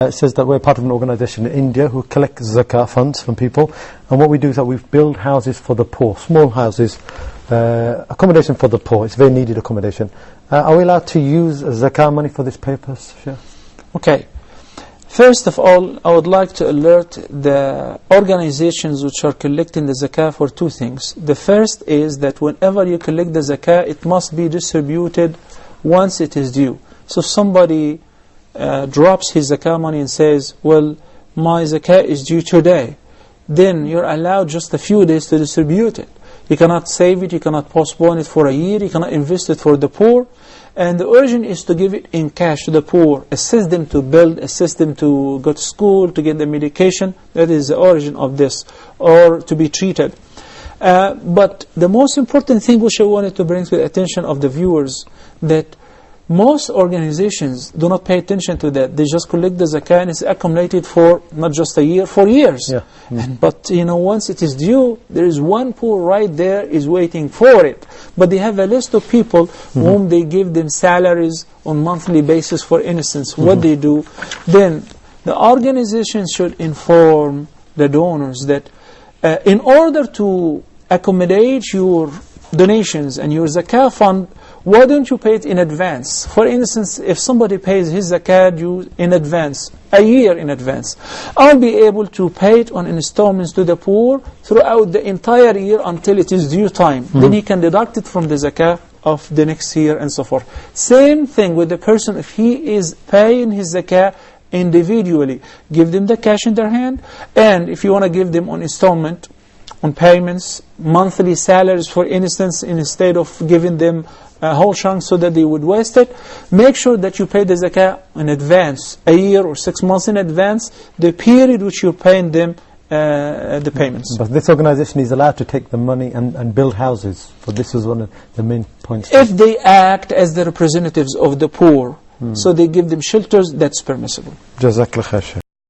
It says that we're part of an organisation in India who collect zakah funds from people, and what we do is that we build houses for the poor, small houses, accommodation for the poor. It's very needed accommodation. Are we allowed to use zakah money for this purpose? Sure. Okay. First of all, I would like to alert the organizations which are collecting the zakah for two things. The first is that whenever you collect the zakah, it must be distributed once it is due. So if somebody drops his zakah money and says, well, my zakah is due today, then you're allowed just a few days to distribute it. You cannot save it, you cannot postpone it for a year, you cannot invest it for the poor. And the origin is to give it in cash to the poor, assist them to build, assist them to go to school, to get the medication. That is the origin of this, or to be treated. But the most important thing which I wanted to bring to the attention of the viewers, that most organizations do not pay attention to that. They just collect the zakah and it's accumulated for not just a year, for years. Yeah. But once it is due, there is one poor right there is waiting for it. But they have a list of people whom they give them salaries on monthly basis, for instance. What they do, then the organization should inform the donors that in order to accommodate your donations and your zakah fund, why don't you pay it in advance? For instance, if somebody pays his zakah due in advance, a year in advance, I'll be able to pay it on installments to the poor throughout the entire year until it is due time. Then he can deduct it from the zakah of the next year and so forth. Same thing with the person, if he is paying his zakah individually, give them the cash in their hand, and if you want to give them on installment, on payments, monthly salaries, for instance, instead of giving them a whole chunk so that they would waste it, make sure that you pay the zakah in advance, a year or 6 months in advance, the period which you're paying them the payments. But this organization is allowed to take the money and build houses. So this is one of the main points. If they act as the representatives of the poor, so they give them shelters, that's permissible. Jazakallah khair.